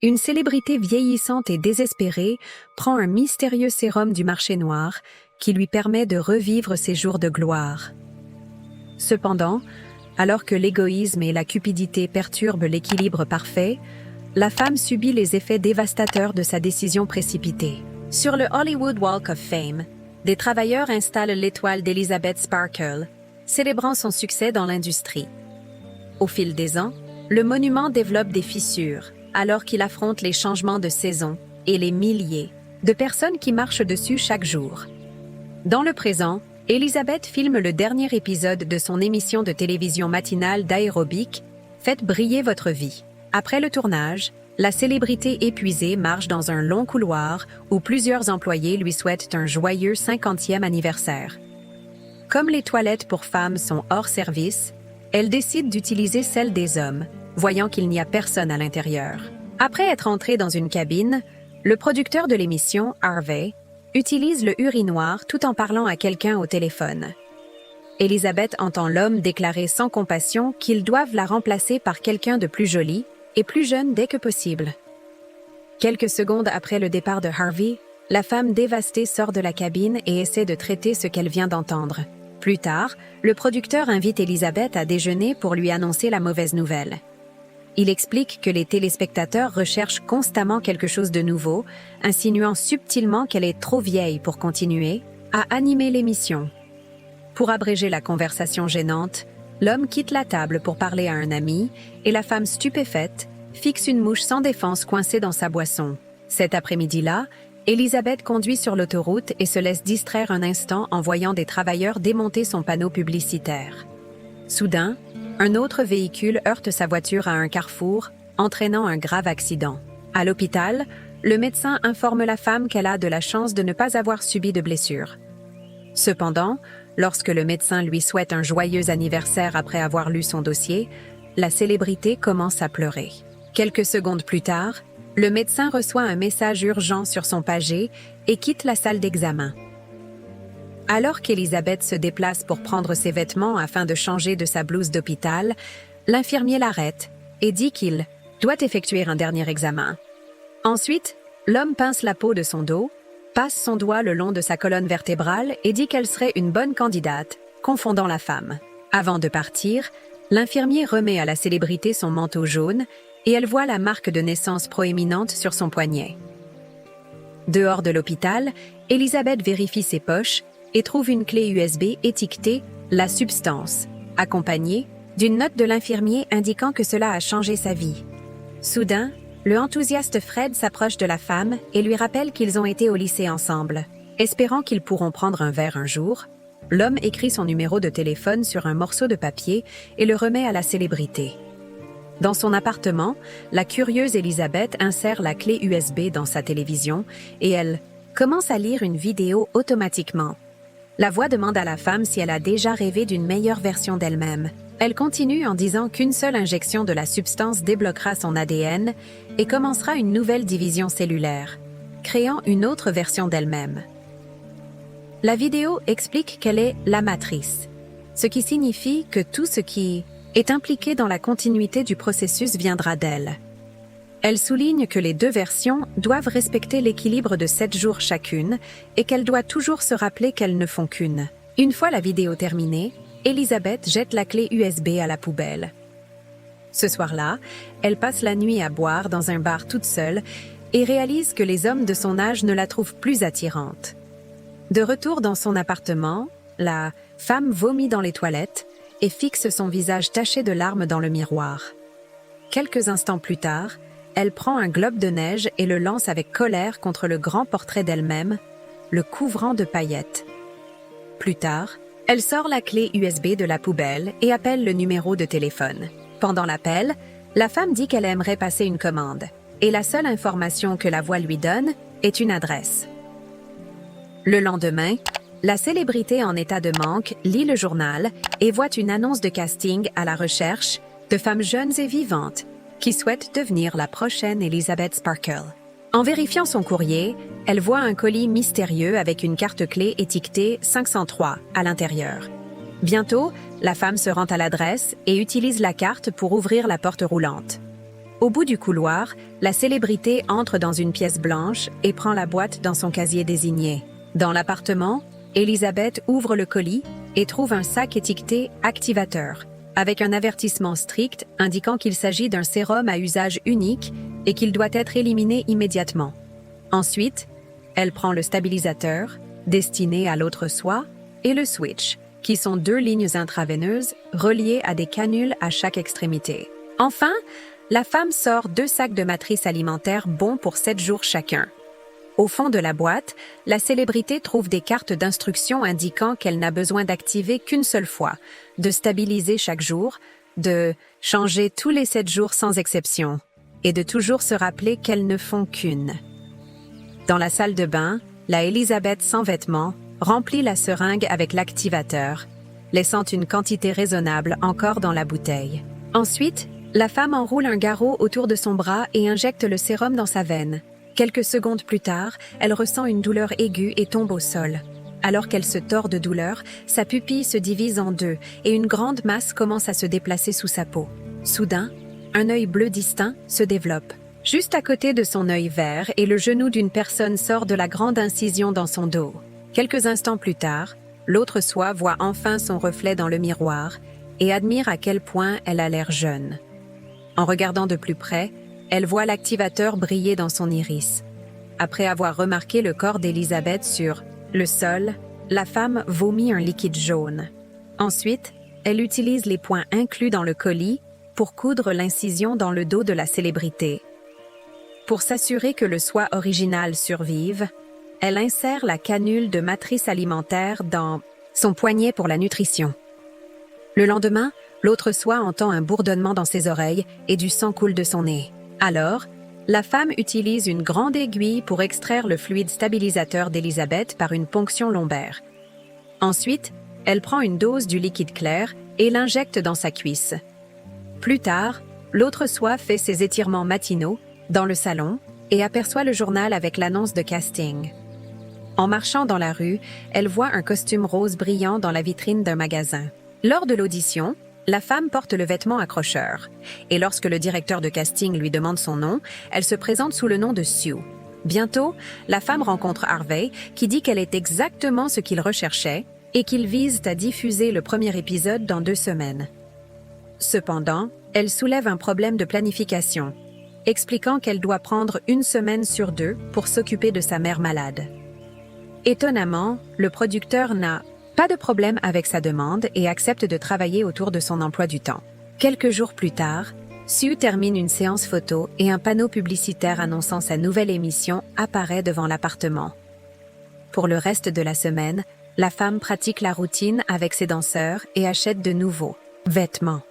Une célébrité vieillissante et désespérée prend un mystérieux sérum du marché noir qui lui permet de revivre ses jours de gloire. Cependant, alors que l'égoïsme et la cupidité perturbent l'équilibre parfait, la femme subit les effets dévastateurs de sa décision précipitée. Sur le Hollywood Walk of Fame, des travailleurs installent l'étoile d'Elizabeth Sparkle, célébrant son succès dans l'industrie. Au fil des ans, le monument développe des fissures, alors qu'il affronte les changements de saison et les milliers de personnes qui marchent dessus chaque jour. Dans le présent, Elizabeth filme le dernier épisode de son émission de télévision matinale d'aérobic « Faites briller votre vie ». Après le tournage, la célébrité épuisée marche dans un long couloir où plusieurs employés lui souhaitent un joyeux 50e anniversaire. Comme les toilettes pour femmes sont hors service, elle décide d'utiliser celles des hommes, voyant qu'il n'y a personne à l'intérieur. Après être entré dans une cabine, le producteur de l'émission, Harvey, utilise le urinoir tout en parlant à quelqu'un au téléphone. Elizabeth entend l'homme déclarer sans compassion qu'ils doivent la remplacer par quelqu'un de plus joli et plus jeune dès que possible. Quelques secondes après le départ de Harvey, la femme dévastée sort de la cabine et essaie de traiter ce qu'elle vient d'entendre. Plus tard, le producteur invite Elizabeth à déjeuner pour lui annoncer la mauvaise nouvelle. Il explique que les téléspectateurs recherchent constamment quelque chose de nouveau, insinuant subtilement qu'elle est trop vieille pour continuer à animer l'émission. Pour abréger la conversation gênante, l'homme quitte la table pour parler à un ami et la femme stupéfaite fixe une mouche sans défense coincée dans sa boisson. Cet après-midi-là, Elizabeth conduit sur l'autoroute et se laisse distraire un instant en voyant des travailleurs démonter son panneau publicitaire. Soudain, un autre véhicule heurte sa voiture à un carrefour, entraînant un grave accident. À l'hôpital, le médecin informe la femme qu'elle a de la chance de ne pas avoir subi de blessures. Cependant, lorsque le médecin lui souhaite un joyeux anniversaire après avoir lu son dossier, la célébrité commence à pleurer. Quelques secondes plus tard, le médecin reçoit un message urgent sur son pager et quitte la salle d'examen. Alors qu'Elizabeth se déplace pour prendre ses vêtements afin de changer de sa blouse d'hôpital, l'infirmier l'arrête et dit qu'il doit effectuer un dernier examen. Ensuite, l'homme pince la peau de son dos, passe son doigt le long de sa colonne vertébrale et dit qu'elle serait une bonne candidate, confondant la femme. Avant de partir, l'infirmier remet à la célébrité son manteau jaune et elle voit la marque de naissance proéminente sur son poignet. Dehors de l'hôpital, Elizabeth vérifie ses poches et trouve une clé USB étiquetée « La substance », accompagnée d'une note de l'infirmier indiquant que cela a changé sa vie. Soudain, le enthousiaste Fred s'approche de la femme et lui rappelle qu'ils ont été au lycée ensemble. Espérant qu'ils pourront prendre un verre un jour, l'homme écrit son numéro de téléphone sur un morceau de papier et le remet à la célébrité. Dans son appartement, la curieuse Elizabeth insère la clé USB dans sa télévision et elle commence à lire une vidéo automatiquement. La voix demande à la femme si elle a déjà rêvé d'une meilleure version d'elle-même. Elle continue en disant qu'une seule injection de la substance débloquera son ADN et commencera une nouvelle division cellulaire, créant une autre version d'elle-même. La vidéo explique qu'elle est la matrice, ce qui signifie que tout ce qui est impliqué dans la continuité du processus viendra d'elle. Elle souligne que les deux versions doivent respecter l'équilibre de 7 jours chacune et qu'elle doit toujours se rappeler qu'elles ne font qu'une. Une fois la vidéo terminée, Elizabeth jette la clé USB à la poubelle. Ce soir-là, elle passe la nuit à boire dans un bar toute seule et réalise que les hommes de son âge ne la trouvent plus attirante. De retour dans son appartement, la femme vomit dans les toilettes et fixe son visage taché de larmes dans le miroir. Quelques instants plus tard, elle prend un globe de neige et le lance avec colère contre le grand portrait d'elle-même, le couvrant de paillettes. Plus tard, elle sort la clé USB de la poubelle et appelle le numéro de téléphone. Pendant l'appel, la femme dit qu'elle aimerait passer une commande, et la seule information que la voix lui donne est une adresse. Le lendemain, la célébrité en état de manque lit le journal et voit une annonce de casting à la recherche de femmes jeunes et vivantes qui souhaite devenir la prochaine Elizabeth Sparkle. En vérifiant son courrier, elle voit un colis mystérieux avec une carte clé étiquetée 503 à l'intérieur. Bientôt, la femme se rend à l'adresse et utilise la carte pour ouvrir la porte roulante. Au bout du couloir, la célébrité entre dans une pièce blanche et prend la boîte dans son casier désigné. Dans l'appartement, Elizabeth ouvre le colis et trouve un sac étiqueté « Activateur », avec un avertissement strict indiquant qu'il s'agit d'un sérum à usage unique et qu'il doit être éliminé immédiatement. Ensuite, elle prend le stabilisateur, destiné à l'autre soie, et le switch, qui sont 2 lignes intraveineuses reliées à des canules à chaque extrémité. Enfin, la femme sort 2 sacs de matrice alimentaire bons pour 7 jours chacun. Au fond de la boîte, la célébrité trouve des cartes d'instructions indiquant qu'elle n'a besoin d'activer qu'une seule fois, de stabiliser chaque jour, de changer tous les 7 jours sans exception, et de toujours se rappeler qu'elles ne font qu'une. Dans la salle de bain, la Elizabeth sans vêtements remplit la seringue avec l'activateur, laissant une quantité raisonnable encore dans la bouteille. Ensuite, la femme enroule un garrot autour de son bras et injecte le sérum dans sa veine. Quelques secondes plus tard, elle ressent une douleur aiguë et tombe au sol. Alors qu'elle se tord de douleur, sa pupille se divise en 2 et une grande masse commence à se déplacer sous sa peau. Soudain, un œil bleu distinct se développe. Juste à côté de son œil vert et le genou d'une personne sort de la grande incision dans son dos. Quelques instants plus tard, l'autre soie voit enfin son reflet dans le miroir et admire à quel point elle a l'air jeune. En regardant de plus près, elle voit l'activateur briller dans son iris. Après avoir remarqué le corps d'Elizabeth sur le sol, la femme vomit un liquide jaune. Ensuite, elle utilise les points inclus dans le colis pour coudre l'incision dans le dos de la célébrité. Pour s'assurer que le soie original survive, elle insère la canule de matrice alimentaire dans son poignet pour la nutrition. Le lendemain, l'autre soie entend un bourdonnement dans ses oreilles et du sang coule de son nez. Alors, la femme utilise une grande aiguille pour extraire le fluide stabilisateur d'Elizabeth par une ponction lombaire. Ensuite, elle prend une dose du liquide clair et l'injecte dans sa cuisse. Plus tard, l'autre soie fait ses étirements matinaux dans le salon et aperçoit le journal avec l'annonce de casting. En marchant dans la rue, elle voit un costume rose brillant dans la vitrine d'un magasin. Lors de l'audition, la femme porte le vêtement accrocheur, et lorsque le directeur de casting lui demande son nom, elle se présente sous le nom de Sue. Bientôt, la femme rencontre Harvey, qui dit qu'elle est exactement ce qu'il recherchait et qu'ils visent à diffuser le premier épisode dans 2 semaines. Cependant, elle soulève un problème de planification, expliquant qu'elle doit prendre 1 semaine sur 2 pour s'occuper de sa mère malade. Étonnamment, le producteur n'a pas de problème avec sa demande et accepte de travailler autour de son emploi du temps. Quelques jours plus tard, Sue termine une séance photo et un panneau publicitaire annonçant sa nouvelle émission apparaît devant l'appartement. Pour le reste de la semaine, la femme pratique la routine avec ses danseurs et achète de nouveaux vêtements.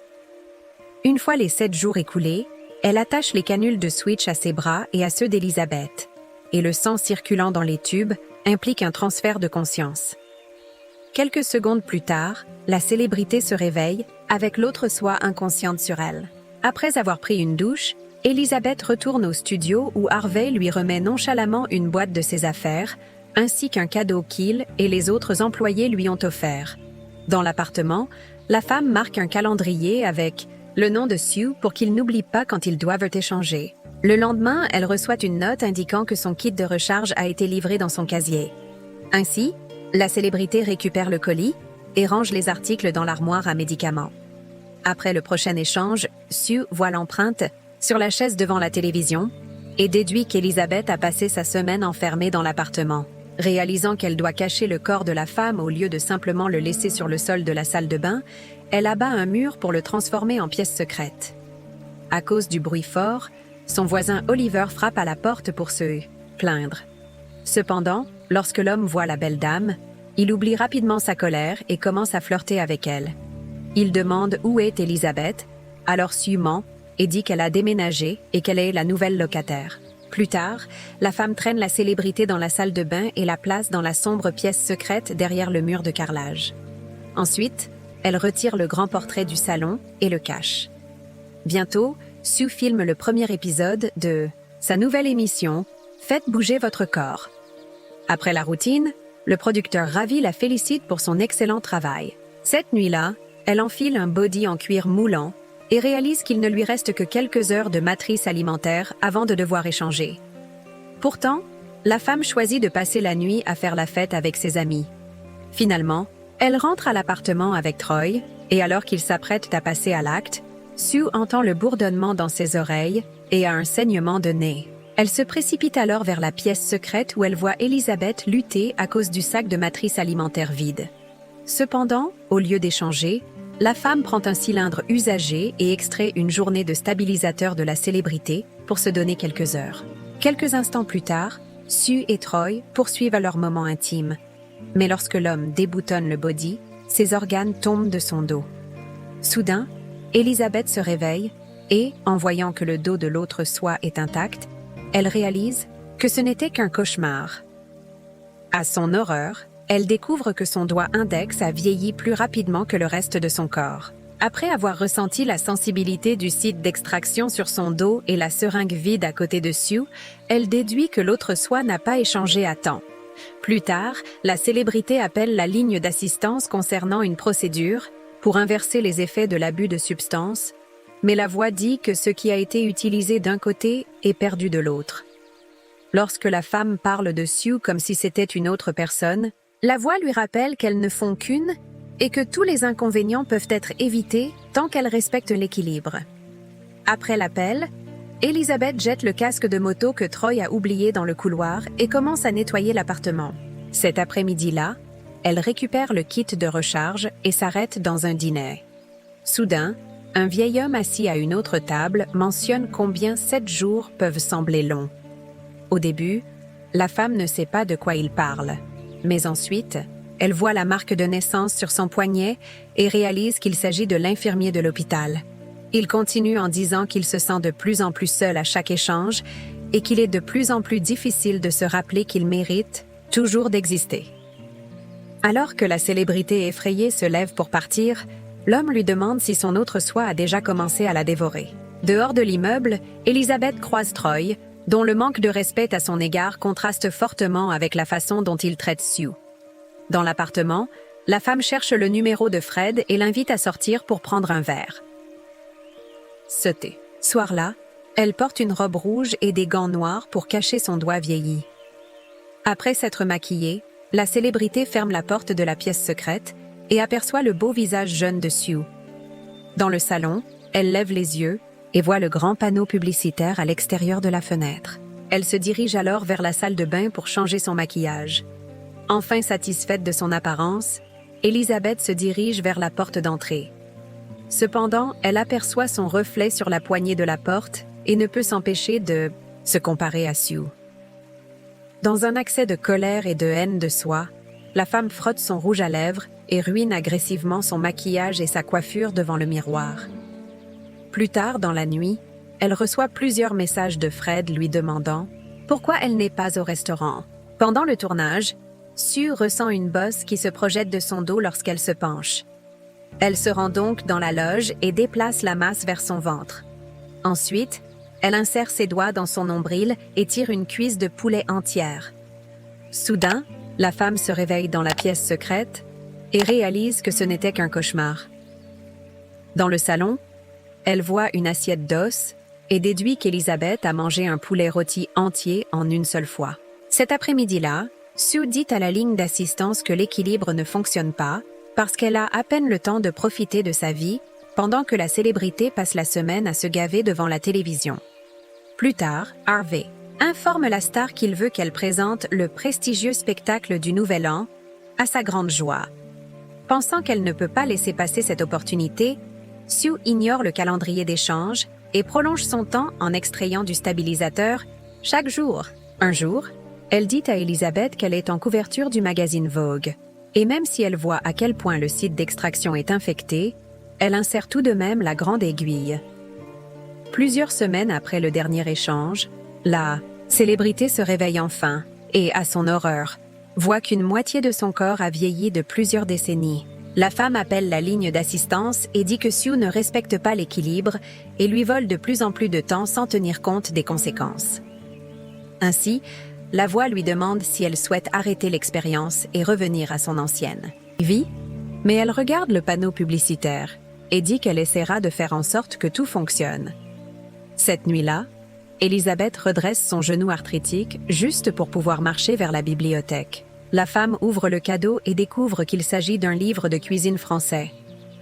Une fois les 7 jours écoulés, elle attache les canules de switch à ses bras et à ceux d'Elizabeth, et le sang circulant dans les tubes implique un transfert de conscience. Quelques secondes plus tard, la célébrité se réveille avec l'autre soie inconsciente sur elle. Après avoir pris une douche, Elizabeth retourne au studio où Harvey lui remet nonchalamment une boîte de ses affaires, ainsi qu'un cadeau qu'il et les autres employés lui ont offert. Dans l'appartement, la femme marque un calendrier avec le nom de Sue pour qu'il n'oublie pas quand ils doivent échanger. Le lendemain, elle reçoit une note indiquant que son kit de recharge a été livré dans son casier. Ainsi, la célébrité récupère le colis et range les articles dans l'armoire à médicaments. Après le prochain échange, Sue voit l'empreinte sur la chaise devant la télévision et déduit qu'Elizabeth a passé sa semaine enfermée dans l'appartement. Réalisant qu'elle doit cacher le corps de la femme au lieu de simplement le laisser sur le sol de la salle de bain, elle abat un mur pour le transformer en pièce secrète. À cause du bruit fort, son voisin Oliver frappe à la porte pour se plaindre. Cependant, lorsque l'homme voit la belle dame, il oublie rapidement sa colère et commence à flirter avec elle. Il demande où est Elizabeth, alors Sue ment et dit qu'elle a déménagé et qu'elle est la nouvelle locataire. Plus tard, la femme traîne la célébrité dans la salle de bain et la place dans la sombre pièce secrète derrière le mur de carrelage. Ensuite, elle retire le grand portrait du salon et le cache. Bientôt, Sue filme le premier épisode de sa nouvelle émission « Faites bouger votre corps ». Après la routine, le producteur ravi la félicite pour son excellent travail. Cette nuit-là, elle enfile un body en cuir moulant et réalise qu'il ne lui reste que quelques heures de matrice alimentaire avant de devoir échanger. Pourtant, la femme choisit de passer la nuit à faire la fête avec ses amis. Finalement, elle rentre à l'appartement avec Troy, et alors qu'il s'apprête à passer à l'acte, Sue entend le bourdonnement dans ses oreilles et a un saignement de nez. Elle se précipite alors vers la pièce secrète où elle voit Elizabeth lutter à cause du sac de matrice alimentaire vide. Cependant, au lieu d'échanger, la femme prend un cylindre usagé et extrait une journée de stabilisateur de la célébrité pour se donner quelques heures. Quelques instants plus tard, Sue et Troy poursuivent leur moment intime. Mais lorsque l'homme déboutonne le body, ses organes tombent de son dos. Soudain, Elizabeth se réveille et, en voyant que le dos de l'autre soi est intact, elle réalise que ce n'était qu'un cauchemar. À son horreur, elle découvre que son doigt index a vieilli plus rapidement que le reste de son corps. Après avoir ressenti la sensibilité du site d'extraction sur son dos et la seringue vide à côté de Sue, elle déduit que l'autre soi n'a pas échangé à temps. Plus tard, la célébrité appelle la ligne d'assistance concernant une procédure pour inverser les effets de l'abus de substances, mais la voix dit que ce qui a été utilisé d'un côté est perdu de l'autre. Lorsque la femme parle de Sue comme si c'était une autre personne, la voix lui rappelle qu'elles ne font qu'une et que tous les inconvénients peuvent être évités tant qu'elle respecte l'équilibre. Après l'appel, Elizabeth jette le casque de moto que Troy a oublié dans le couloir et commence à nettoyer l'appartement. Cet après-midi-là, elle récupère le kit de recharge et s'arrête dans un dîner. Soudain, un vieil homme assis à une autre table mentionne combien 7 jours peuvent sembler longs. Au début, la femme ne sait pas de quoi il parle, mais ensuite, elle voit la marque de naissance sur son poignet et réalise qu'il s'agit de l'infirmier de l'hôpital. Il continue en disant qu'il se sent de plus en plus seul à chaque échange et qu'il est de plus en plus difficile de se rappeler qu'il mérite toujours d'exister. Alors que la célébrité effrayée se lève pour partir, l'homme lui demande si son autre soi a déjà commencé à la dévorer. Dehors de l'immeuble, Elizabeth croise Troy, dont le manque de respect à son égard contraste fortement avec la façon dont il traite Sue. Dans l'appartement, la femme cherche le numéro de Fred et l'invite à sortir pour prendre un verre. Ce soir-là, elle porte une robe rouge et des gants noirs pour cacher son doigt vieilli. Après s'être maquillée, la célébrité ferme la porte de la pièce secrète et aperçoit le beau visage jeune de Sue. Dans le salon, elle lève les yeux et voit le grand panneau publicitaire à l'extérieur de la fenêtre. Elle se dirige alors vers la salle de bain pour changer son maquillage. Enfin satisfaite de son apparence, Elizabeth se dirige vers la porte d'entrée. Cependant, elle aperçoit son reflet sur la poignée de la porte et ne peut s'empêcher de se comparer à Sue. Dans un accès de colère et de haine de soi, la femme frotte son rouge à lèvres et ruine agressivement son maquillage et sa coiffure devant le miroir. Plus tard dans la nuit, elle reçoit plusieurs messages de Fred lui demandant pourquoi elle n'est pas au restaurant. Pendant le tournage, Sue ressent une bosse qui se projette de son dos lorsqu'elle se penche. Elle se rend donc dans la loge et déplace la masse vers son ventre. Ensuite, elle insère ses doigts dans son nombril et tire une cuisse de poulet entière. Soudain, la femme se réveille dans la pièce secrète et réalise que ce n'était qu'un cauchemar. Dans le salon, elle voit une assiette d'os et déduit qu'Elizabeth a mangé un poulet rôti entier en une seule fois. Cet après-midi-là, Sue dit à la ligne d'assistance que l'équilibre ne fonctionne pas parce qu'elle a à peine le temps de profiter de sa vie pendant que la célébrité passe la semaine à se gaver devant la télévision. Plus tard, Harvey informe la star qu'il veut qu'elle présente le prestigieux spectacle du Nouvel An, à sa grande joie. Pensant qu'elle ne peut pas laisser passer cette opportunité, Sue ignore le calendrier d'échange et prolonge son temps en extrayant du stabilisateur chaque jour. Un jour, elle dit à Elizabeth qu'elle est en couverture du magazine Vogue. Et même si elle voit à quel point le site d'extraction est infecté, elle insère tout de même la grande aiguille. Plusieurs semaines après le dernier échange, la célébrité se réveille enfin et, à son horreur, voit qu'une moitié de son corps a vieilli de plusieurs décennies. La femme appelle la ligne d'assistance et dit que Sue ne respecte pas l'équilibre et lui vole de plus en plus de temps sans tenir compte des conséquences. Ainsi, la voix lui demande si elle souhaite arrêter l'expérience et revenir à son ancienne vie, mais elle regarde le panneau publicitaire et dit qu'elle essaiera de faire en sorte que tout fonctionne. Cette nuit-là, Elisabeth redresse son genou arthritique juste pour pouvoir marcher vers la bibliothèque. La femme ouvre le cadeau et découvre qu'il s'agit d'un livre de cuisine français.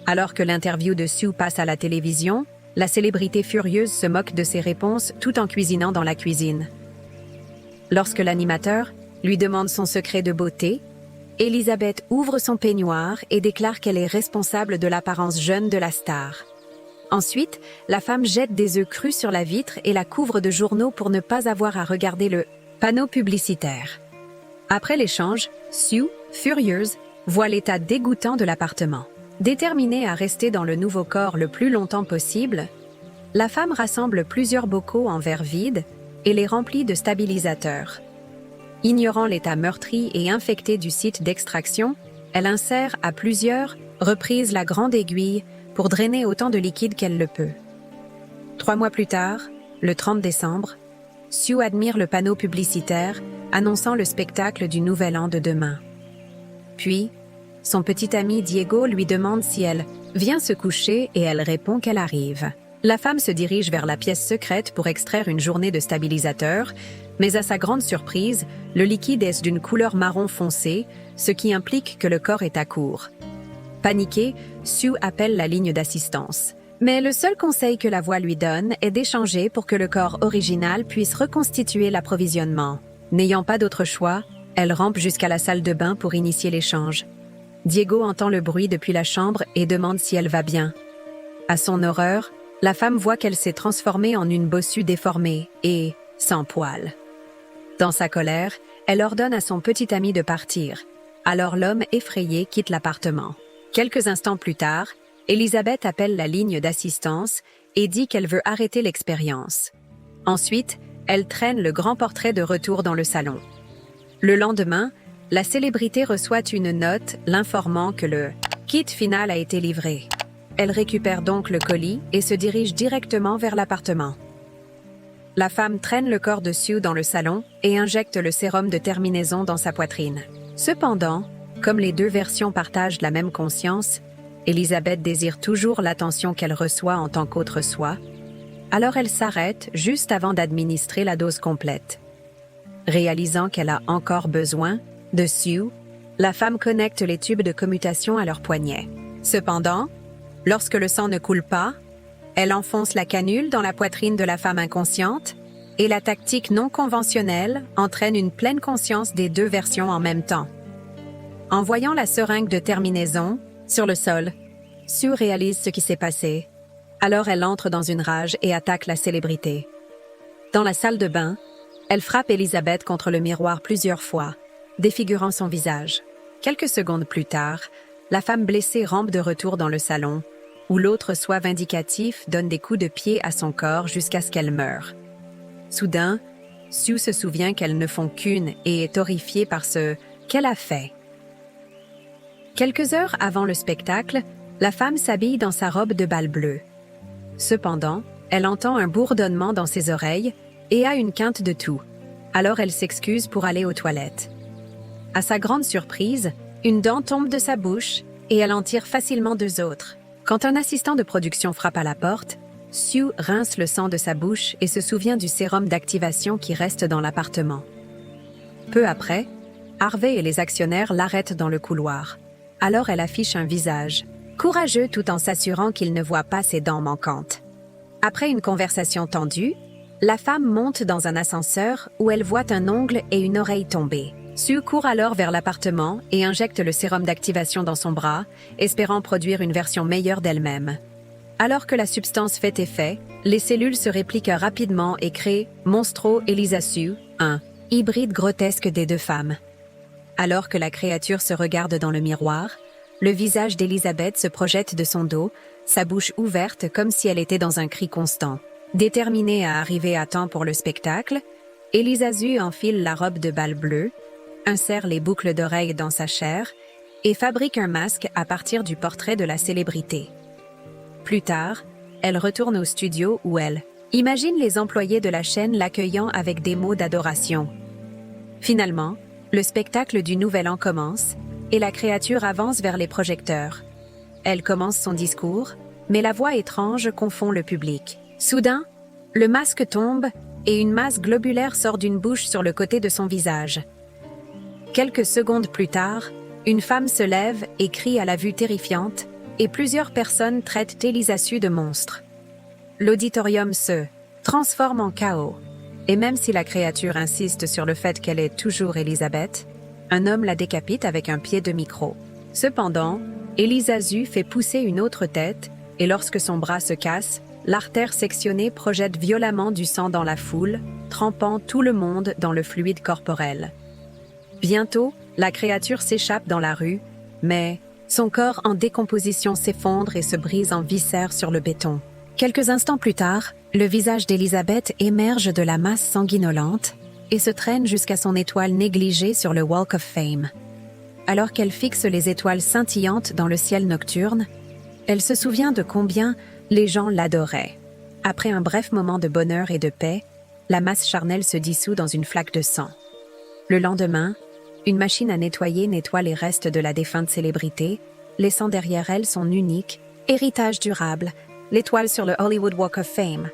Alors que l'interview de Sue passe à la télévision, la célébrité furieuse se moque de ses réponses tout en cuisinant dans la cuisine. Lorsque l'animateur lui demande son secret de beauté, Elisabeth ouvre son peignoir et déclare qu'elle est responsable de l'apparence jeune de la star. Ensuite, la femme jette des œufs crus sur la vitre et la couvre de journaux pour ne pas avoir à regarder le panneau publicitaire. Après l'échange, Sue, furieuse, voit l'état dégoûtant de l'appartement. Déterminée à rester dans le nouveau corps le plus longtemps possible, la femme rassemble plusieurs bocaux en verre vide et les remplit de stabilisateurs. Ignorant l'état meurtri et infecté du site d'extraction, elle insère à plusieurs reprises la grande aiguille pour drainer autant de liquide qu'elle le peut. 3 mois plus tard, le 30 décembre, Sue admire le panneau publicitaire annonçant le spectacle du Nouvel An de demain. Puis, son petit ami Diego lui demande si elle vient se coucher et elle répond qu'elle arrive. La femme se dirige vers la pièce secrète pour extraire une journée de stabilisateur, mais à sa grande surprise, le liquide est d'une couleur marron foncé, ce qui implique que le corps est à court. Paniquée, Sue appelle la ligne d'assistance. Mais le seul conseil que la voix lui donne est d'échanger pour que le corps original puisse reconstituer l'approvisionnement. N'ayant pas d'autre choix, elle rampe jusqu'à la salle de bain pour initier l'échange. Diego entend le bruit depuis la chambre et demande si elle va bien. À son horreur, la femme voit qu'elle s'est transformée en une bossue déformée et sans poils. Dans sa colère, elle ordonne à son petit ami de partir. Alors l'homme effrayé quitte l'appartement. Quelques instants plus tard, Elisabeth appelle la ligne d'assistance et dit qu'elle veut arrêter l'expérience. Ensuite, elle traîne le grand portrait de retour dans le salon. Le lendemain, la célébrité reçoit une note l'informant que le kit final a été livré. Elle récupère donc le colis et se dirige directement vers l'appartement. La femme traîne le corps de Sue dans le salon et injecte le sérum de terminaison dans sa poitrine. Cependant, comme les deux versions partagent la même conscience, Elisabeth désire toujours l'attention qu'elle reçoit en tant qu'autre soi, alors elle s'arrête juste avant d'administrer la dose complète. Réalisant qu'elle a encore besoin de Sue, la femme connecte les tubes de commutation à leurs poignets. Cependant, lorsque le sang ne coule pas, elle enfonce la canule dans la poitrine de la femme inconsciente et la tactique non conventionnelle entraîne une pleine conscience des deux versions en même temps. En voyant la seringue de terminaison sur le sol, Sue réalise ce qui s'est passé. Alors elle entre dans une rage et attaque la célébrité. Dans la salle de bain, elle frappe Elisabeth contre le miroir plusieurs fois, défigurant son visage. Quelques secondes plus tard, la femme blessée rampe de retour dans le salon, où l'autre soi vindicatif donne des coups de pied à son corps jusqu'à ce qu'elle meure. Soudain, Sue se souvient qu'elles ne font qu'une et est horrifiée par ce qu'elle a fait. Quelques heures avant le spectacle, la femme s'habille dans sa robe de bal bleue. Cependant, elle entend un bourdonnement dans ses oreilles et a une quinte de toux. Alors elle s'excuse pour aller aux toilettes. À sa grande surprise, une dent tombe de sa bouche et elle en tire facilement 2 autres. Quand un assistant de production frappe à la porte, Sue rince le sang de sa bouche et se souvient du sérum d'activation qui reste dans l'appartement. Peu après, Harvey et les actionnaires l'arrêtent dans le couloir. Alors elle affiche un visage, courageux tout en s'assurant qu'il ne voit pas ses dents manquantes. Après une conversation tendue, la femme monte dans un ascenseur où elle voit un ongle et une oreille tomber. Sue court alors vers l'appartement et injecte le sérum d'activation dans son bras, espérant produire une version meilleure d'elle-même. Alors que la substance fait effet, les cellules se répliquent rapidement et créent Monstro Elisa Sue, un hybride grotesque des 2 femmes. Alors que la créature se regarde dans le miroir, le visage d'Elisabeth se projette de son dos, sa bouche ouverte comme si elle était dans un cri constant. Déterminée à arriver à temps pour le spectacle, Elisa Sue enfile la robe de bal bleue, insère les boucles d'oreilles dans sa chair et fabrique un masque à partir du portrait de la célébrité. Plus tard, elle retourne au studio où elle imagine les employés de la chaîne l'accueillant avec des mots d'adoration. Finalement, le spectacle du Nouvel An commence et la créature avance vers les projecteurs. Elle commence son discours, mais la voix étrange confond le public. Soudain, le masque tombe et une masse globulaire sort d'une bouche sur le côté de son visage. Quelques secondes plus tard, une femme se lève et crie à la vue terrifiante, et plusieurs personnes traitent Elisasu de monstre. L'auditorium se transforme en chaos, et même si la créature insiste sur le fait qu'elle est toujours Elisabeth, un homme la décapite avec un pied de micro. Cependant, Elisasu fait pousser une autre tête, et lorsque son bras se casse, l'artère sectionnée projette violemment du sang dans la foule, trempant tout le monde dans le fluide corporel. Bientôt, la créature s'échappe dans la rue, mais son corps en décomposition s'effondre et se brise en viscères sur le béton. Quelques instants plus tard, le visage d'Elisabeth émerge de la masse sanguinolente et se traîne jusqu'à son étoile négligée sur le Walk of Fame. Alors qu'elle fixe les étoiles scintillantes dans le ciel nocturne, elle se souvient de combien les gens l'adoraient. Après un bref moment de bonheur et de paix, la masse charnelle se dissout dans une flaque de sang. Le lendemain, une machine à nettoyer nettoie les restes de la défunte célébrité, laissant derrière elle son unique héritage durable, l'étoile sur le Hollywood Walk of Fame.